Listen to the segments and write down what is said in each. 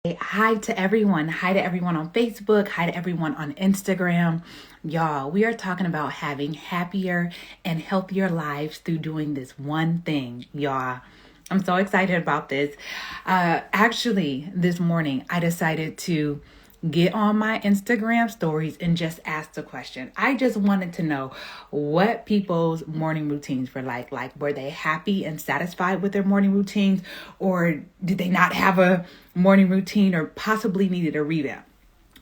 Hi to everyone. Hi to everyone on Facebook. Hi to everyone on Instagram. Y'all, we are talking about having happier and healthier lives through doing this one thing, y'all. I'm so excited about this. Actually, this morning I decided to get on my Instagram stories and just ask the question. I just wanted to know what people's morning routines were like. Like, were they happy and satisfied with their morning routines, or did they not have a morning routine or possibly needed a revamp?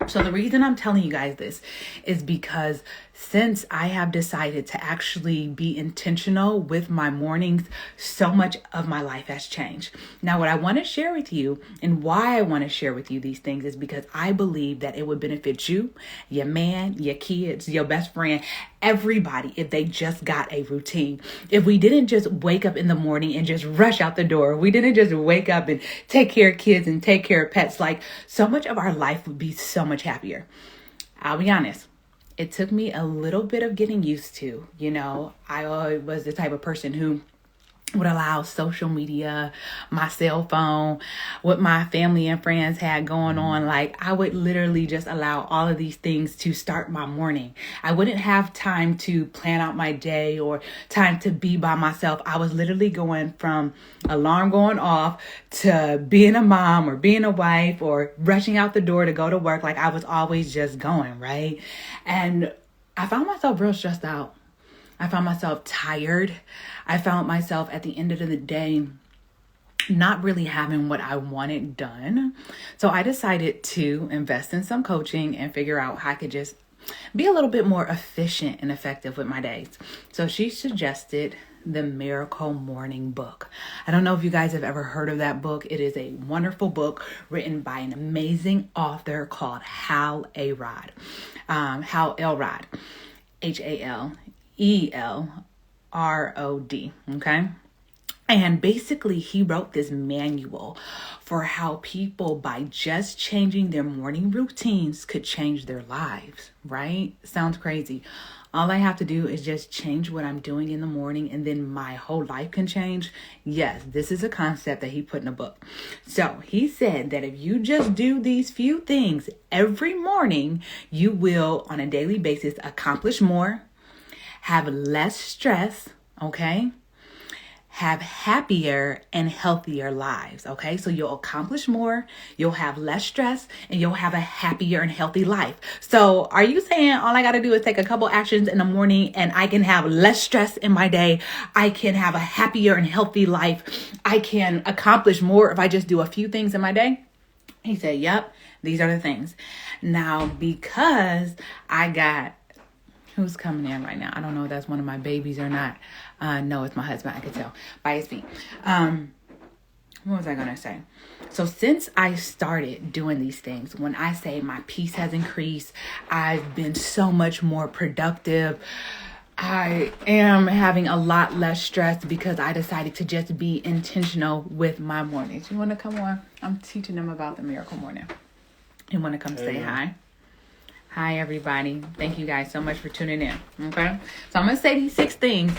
So the reason I'm telling you guys this is because since I have decided to actually be intentional with my mornings, so much of my life has changed. Now, what I want to share with you and why I want to share with you these things is because I believe that it would benefit you, your man, your kids, your best friend, everybody if they just got a routine. If we didn't just wake up in the morning and just rush out the door, we didn't just wake up and take care of kids and take care of pets, like so much of our life would be so much happier. I'll be honest. It took me a little bit of getting used to. I always was the type of person who would allow social media, my cell phone, what my family and friends had going on. Like, I would literally just allow all of these things to start my morning. I wouldn't have time to plan out my day or time to be by myself. I was literally going from alarm going off to being a mom or being a wife or rushing out the door to go to work. Like, I was always just going, right? And I found myself real stressed out. I found myself tired. I found myself at the end of the day not really having what I wanted done. So I decided to invest in some coaching and figure out how I could just be a little bit more efficient and effective with my days. So she suggested the Miracle Morning book. I don't know if you guys have ever heard of that book. It is a wonderful book written by an amazing author called Hal Elrod. Hal Elrod. Elrod. Okay. And basically he wrote this manual for how people, by just changing their morning routines, could change their lives, right? Sounds crazy. All I have to do is just change what I'm doing in the morning and then my whole life can change. Yes, this is a concept that he put in a book. So he said that if you just do these few things every morning, you will on a daily basis accomplish more, have less stress, okay? Have happier and healthier lives, okay? So you'll accomplish more, you'll have less stress, and you'll have a happier and healthy life. So are you saying all I got to do is take a couple actions in the morning and I can have less stress in my day? I can have a happier and healthy life. I can accomplish more if I just do a few things in my day? He said, yep, these are the things. Now, because I got who's coming in right now? I don't know if that's one of my babies or not. No, it's my husband. I could tell by his feet. What was I going to say? So since I started doing these things, when I say my peace has increased, I've been so much more productive. I am having a lot less stress because I decided to just be intentional with my mornings. You want to come on? I'm teaching them about the Miracle Morning. You want to come say hi? Hi, everybody. Thank you guys so much for tuning in. Okay. So I'm going to say these 6 things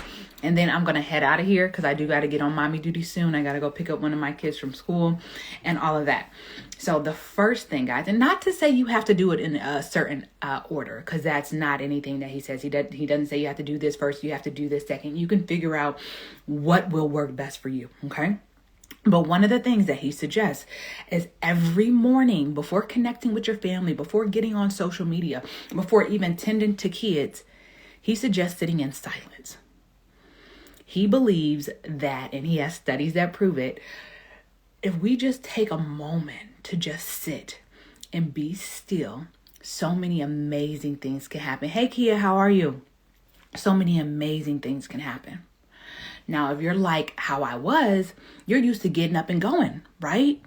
and then I'm going to head out of here because I do got to get on mommy duty soon. I got to go pick up one of my kids from school and all of that. So the first thing, guys, and not to say you have to do it in a certain order, because that's not anything that he says. He doesn't say you have to do this first. You have to do this second. You can figure out what will work best for you. Okay. But one of the things that he suggests is every morning before connecting with your family, before getting on social media, before even tending to kids, he suggests sitting in silence. He believes that, and he has studies that prove it, if we just take a moment to just sit and be still, so many amazing things can happen. Hey, Kia, how are you? So many amazing things can happen. Now, if you're like how I was, you're used to getting up and going, right?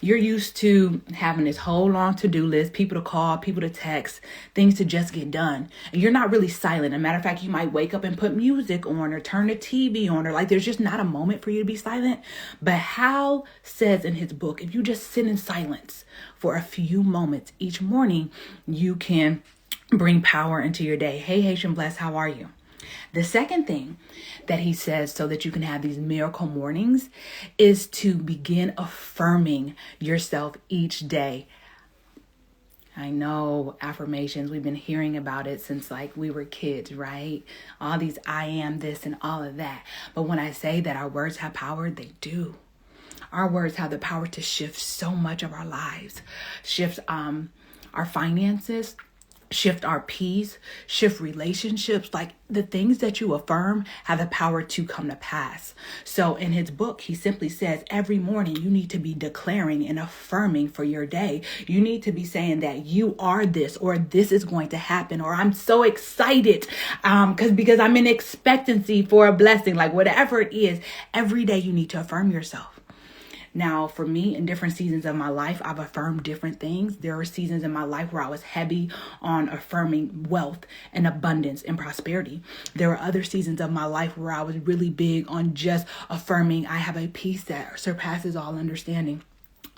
You're used to having this whole long to-do list, people to call, people to text, things to just get done. And you're not really silent. As a matter of fact, you might wake up and put music on or turn the TV on, or like there's just not a moment for you to be silent. But Hal says in his book, if you just sit in silence for a few moments each morning, you can bring power into your day. Hey, Haitian Bless, how are you? The second thing that he says so that you can have these miracle mornings is to begin affirming yourself each day. I know affirmations, we've been hearing about it since like we were kids, right? All these I am this and all of that. But when I say that our words have power, they do. Our words have the power to shift so much of our lives, shift our finances, shift our peace, shift relationships. Like the things that you affirm have the power to come to pass. So in his book, he simply says every morning you need to be declaring and affirming for your day. You need to be saying that you are this, or this is going to happen, or I'm so excited because I'm in expectancy for a blessing. Like whatever it is, every day you need to affirm yourself. Now, for me, in different seasons of my life, I've affirmed different things. There are seasons in my life where I was heavy on affirming wealth and abundance and prosperity. There were other seasons of my life where I was really big on just affirming I have a peace that surpasses all understanding.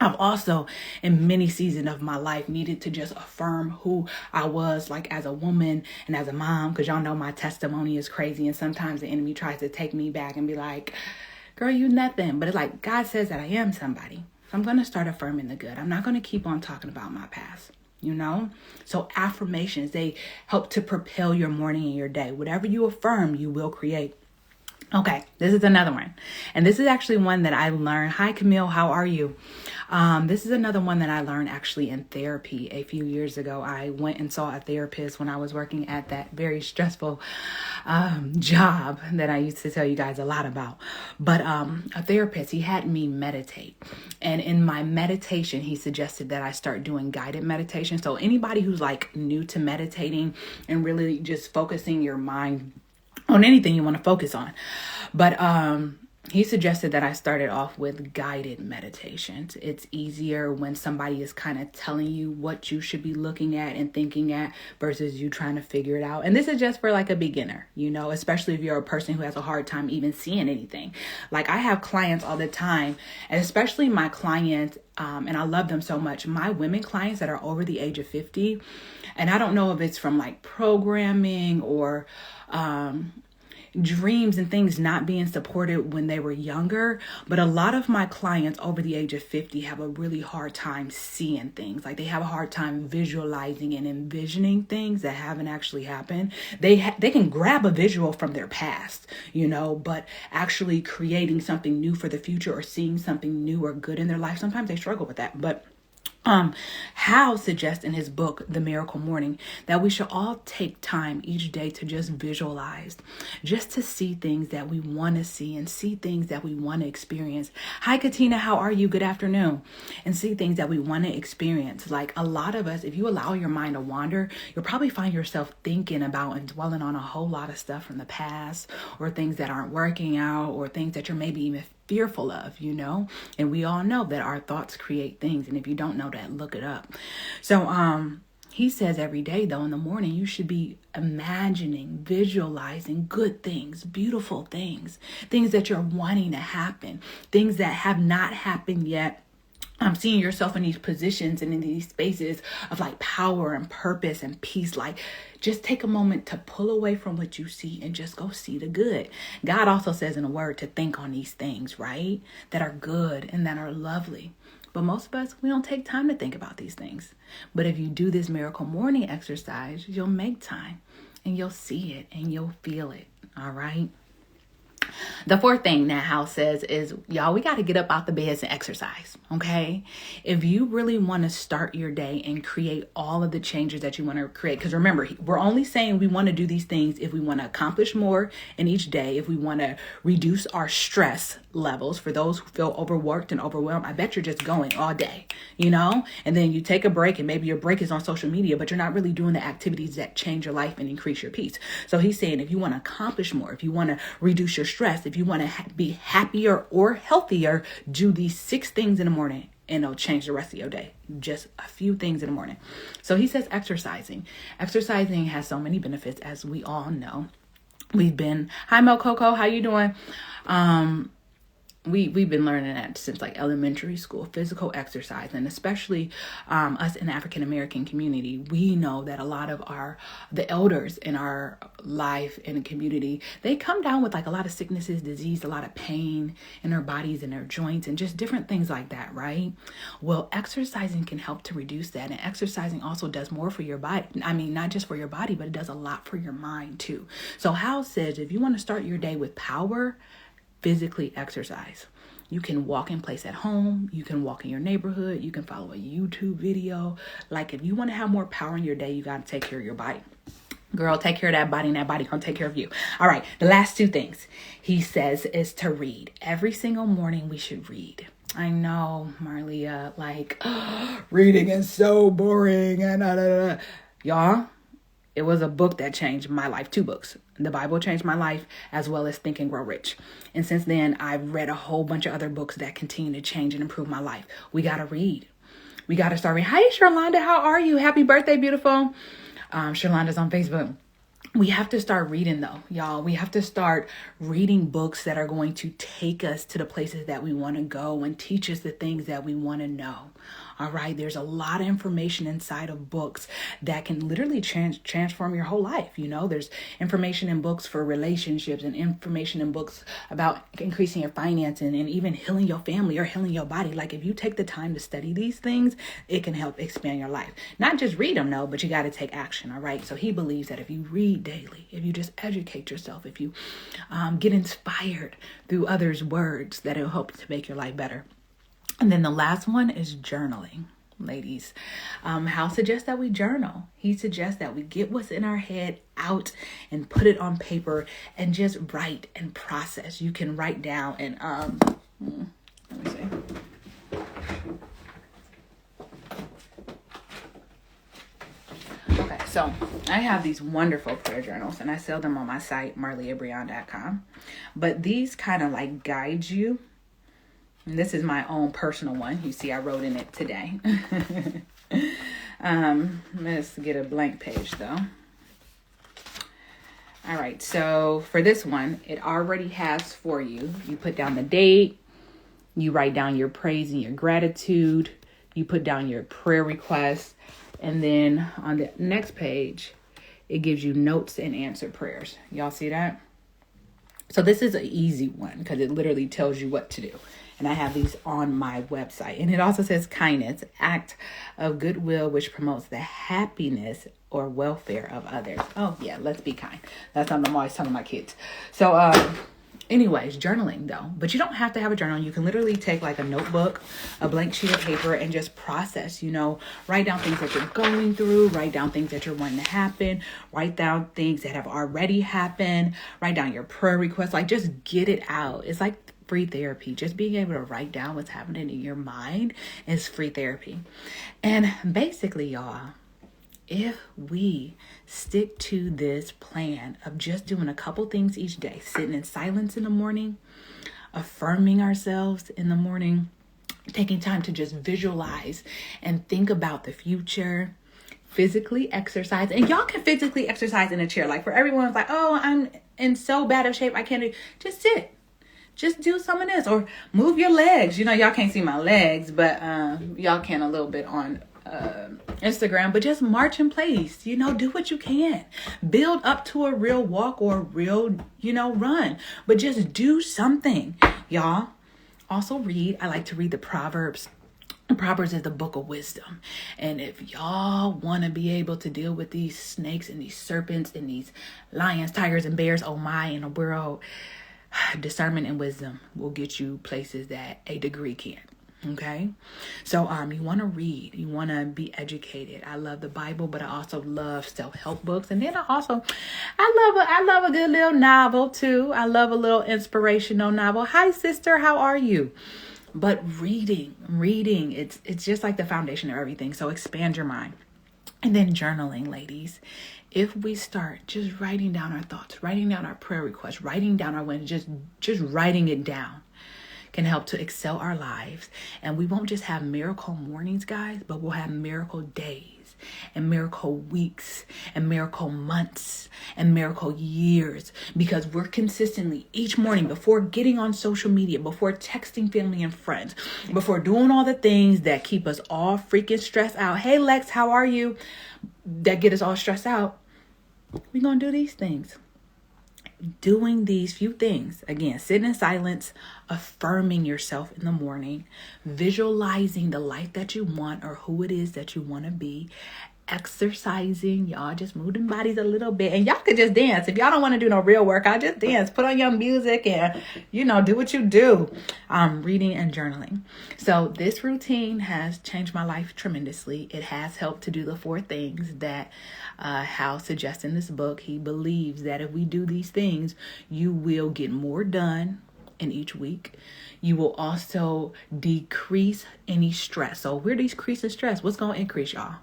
I've also, in many seasons of my life, needed to just affirm who I was, like as a woman and as a mom, because y'all know my testimony is crazy. And sometimes the enemy tries to take me back and be like, girl, you nothing. But it's like God says that I am somebody. So I'm going to start affirming the good. I'm not going to keep on talking about my past, you know? So affirmations, they help to propel your morning and your day. Whatever you affirm, you will create. Okay, this is another one. And this is actually one that I learned. Hi, Camille, how are you? This is another one that I learned actually in therapy a few years ago. I went and saw a therapist when I was working at that very stressful job that I used to tell you guys a lot about. But a therapist, he had me meditate. And in my meditation, he suggested that I start doing guided meditation. So anybody who's like new to meditating and really just focusing your mind on anything you want to focus on. But he suggested that I started off with guided meditations. It's easier when somebody is kind of telling you what you should be looking at and thinking at versus you trying to figure it out. And this is just for like a beginner, you know, especially if you're a person who has a hard time even seeing anything. Like I have clients all the time, and especially my clients, and I love them so much, my women clients that are over the age of 50. And I don't know if it's from like programming or dreams and things not being supported when they were younger, but a lot of my clients over the age of 50 have a really hard time seeing things. Like they have a hard time visualizing and envisioning things that haven't actually happened. They can grab a visual from their past, you know, but actually creating something new for the future or seeing something new or good in their life, sometimes they struggle with that. But Hal suggests in his book, The Miracle Morning, that we should all take time each day to just visualize, just to see things that we want to see and see things that we want to experience. Hi, Katina, how are you? Good afternoon. And see things that we want to experience. Like a lot of us, if you allow your mind to wander, you'll probably find yourself thinking about and dwelling on a whole lot of stuff from the past, or things that aren't working out, or things that you're maybe even fearful of, you know. And we all know that our thoughts create things, and if you don't know that, look it up. So he says every day though in the morning you should be imagining, visualizing good things, beautiful things, things that you're wanting to happen, things that have not happened yet. I'm seeing yourself in these positions and in these spaces of like power and purpose and peace. Like just take a moment to pull away from what you see and just go see the good. God also says in the word to think on these things, right? That are good and that are lovely. But most of us, we don't take time to think about these things. But if you do this miracle morning exercise, you'll make time and you'll see it and you'll feel it. All right. The fourth thing that Hal says is, y'all, we got to get up out the beds and exercise, okay? If you really want to start your day and create all of the changes that you want to create, because remember, we're only saying we want to do these things if we want to accomplish more in each day, if we want to reduce our stress levels. For those who feel overworked and overwhelmed, I bet you're just going all day, you know? And then you take a break and maybe your break is on social media, but you're not really doing the activities that change your life and increase your peace. So he's saying if you want to accomplish more, if you want to reduce your stress, if you want to be happier or healthier, do these 6 things in the morning and it'll change the rest of your day. Just a few things in the morning. So he says exercising. Exercising has so many benefits, as we all know. Hi Mel Coco, how you doing? we've been learning that since like elementary school, physical exercise. And especially us in the African American community, we know that a lot of the elders in our life in the community, they come down with like a lot of sicknesses, disease, a lot of pain in their bodies and their joints and just different things like that, right? Well, exercising can help to reduce that. And exercising also does more for your body. I mean, not just for your body, but it does a lot for your mind too. So Hal says, if you want to start your day with power, physically exercise. You can walk in place at home. You can walk in your neighborhood. You can follow a YouTube video. Like if you want to have more power in your day, you got to take care of your body. Girl, take care of that body and that body gonna take care of you. All right, the last two things he says is to read. Every single morning we should read. I know, Marlia, like reading is so boring and y'all. It was a book that changed my life. 2 books. The Bible changed my life, as well as Think and Grow Rich. And since then, I've read a whole bunch of other books that continue to change and improve my life. We got to read. We got to start reading. Hi, Sherlonda. How are you? Happy birthday, beautiful. Sherlonda's on Facebook. We have to start reading though, y'all. We have to start reading books that are going to take us to the places that we want to go and teach us the things that we want to know. All right. There's a lot of information inside of books that can literally transform your whole life. You know, there's information in books for relationships and information in books about increasing your financing and even healing your family or healing your body. Like if you take the time to study these things, it can help expand your life. Not just read them, no, but you got to take action. All right. So he believes that if you read daily, if you just educate yourself, if you get inspired through others' words, that it'll help to make your life better. And then the last one is journaling, ladies. Hal suggests that we journal. He suggests that we get what's in our head out and put it on paper and just write and process. You can write down and let me see. Okay, so I have these wonderful prayer journals and I sell them on my site, marliabrion.com. But these kind of like guide you. And this is my own personal one. You see, I wrote in it today. Let's get a blank page though. All right. So for this one, it already has for you. You put down the date. You write down your praise and your gratitude. You put down your prayer requests. And then on the next page, it gives you notes and answer prayers. Y'all see that? So this is an easy one because it literally tells you what to do. And I have these on my website. And it also says kindness, act of goodwill, which promotes the happiness or welfare of others. Oh, yeah, let's be kind. That's something I'm always telling my kids. So anyways, journaling though. But you don't have to have a journal. You can literally take like a notebook, a blank sheet of paper, and just process, you know, write down things that you're going through, write down things that you're wanting to happen, write down things that have already happened, write down your prayer requests, like just get it out. It's like free therapy. Just being able to write down what's happening in your mind is free therapy. And basically, y'all, if we stick to this plan of just doing a couple things each day, sitting in silence in the morning, affirming ourselves in the morning, taking time to just visualize and think about the future, physically exercise. And y'all can physically exercise in a chair. Like for everyone's like, oh, I'm in so bad of shape, I can't do. Just sit. Just do some of this or move your legs. You know, y'all can't see my legs, but y'all can a little bit on Instagram. But just march in place. You know, do what you can. Build up to a real walk or a real, you know, run. But just do something, y'all. Also read. I like to read the Proverbs. Proverbs is the book of wisdom. And if y'all want to be able to deal with these snakes and these serpents and these lions, tigers, and bears, oh my, in the world, discernment and wisdom will get you places that a degree can't. Okay. So, you want to read, you want to be educated. I love the Bible, but I also love self-help books. And then I love a good little novel too. I love a little inspirational novel. Hi, sister. How are you? But reading, it's just like the foundation of everything. So expand your mind. And then journaling, ladies. If we start just writing down our thoughts, writing down our prayer requests, writing down our wins, just writing it down, can help to excel our lives. And we won't just have miracle mornings, guys, but we'll have miracle days and miracle weeks and miracle months and miracle years, because we're consistently each morning, before getting on social media, before texting family and friends, before doing all the things that keep us all freaking stressed out. Hey Lex, how are you? That get us all stressed out. We're going to do these things. Doing these few things, again, sitting in silence, affirming yourself in the morning, visualizing the life that you want or who it is that you want to be, exercising, y'all, just moving bodies a little bit. And y'all could just dance. If y'all don't want to do no real workout, just dance, put on your music and, do what you do. Reading and journaling. So this routine has changed my life tremendously. It has helped to do the 4 things that Hal suggests in this book. He believes that if we do these things, you will get more done in each week. You will also decrease any stress. So we're decreasing stress. What's going to increase, y'all?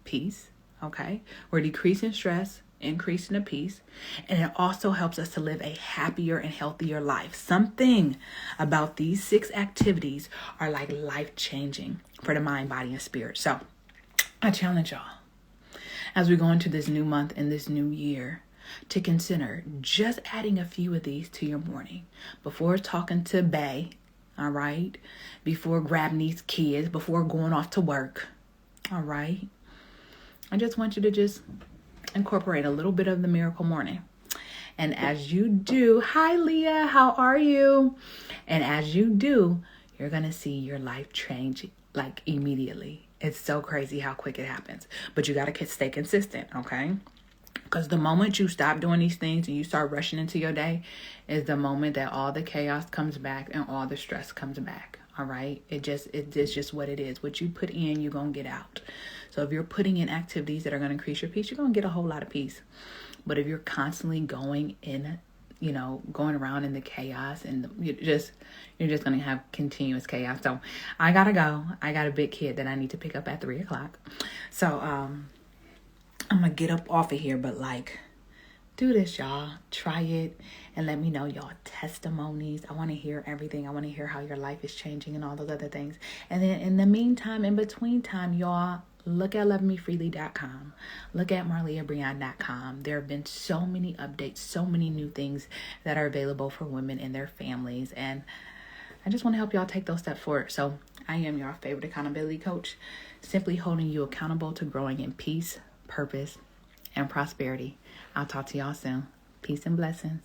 Peace. Okay. We're decreasing stress, increasing the peace. And it also helps us to live a happier and healthier life. Something about these 6 activities are like life-changing for the mind, body, and spirit. So I challenge y'all, as we go into this new month and this new year, to consider just adding a few of these to your morning before talking to Bay, all right? Before grabbing these kids, before going off to work, all right? I just want you to just incorporate a little bit of the miracle morning. And as you do, hi Leah, how are you? And as you do, you're going to see your life change like immediately. It's so crazy how quick it happens. But you got to stay consistent, okay? Because the moment you stop doing these things and you start rushing into your day is the moment that all the chaos comes back and all the stress comes back. All right. It's just what it is. What you put in, you're going to get out. So if you're putting in activities that are going to increase your peace, you're going to get a whole lot of peace. But if you're constantly going around in the chaos and you're just going to have continuous chaos. So I got to go. I got a big kid that I need to pick up at 3:00. So, I'm going to get up off of here, but do this, y'all. Try it and let me know y'all testimonies. I want to hear everything. I want to hear how your life is changing and all those other things. And then in the meantime, in between time, y'all, look at lovemefreely.com. Look at marliabrion.com. There have been so many updates, so many new things that are available for women and their families. And I just want to help y'all take those steps forward. So I am your favorite accountability coach, simply holding you accountable to growing in peace, purpose, and prosperity. I'll talk to y'all soon. Peace and blessings.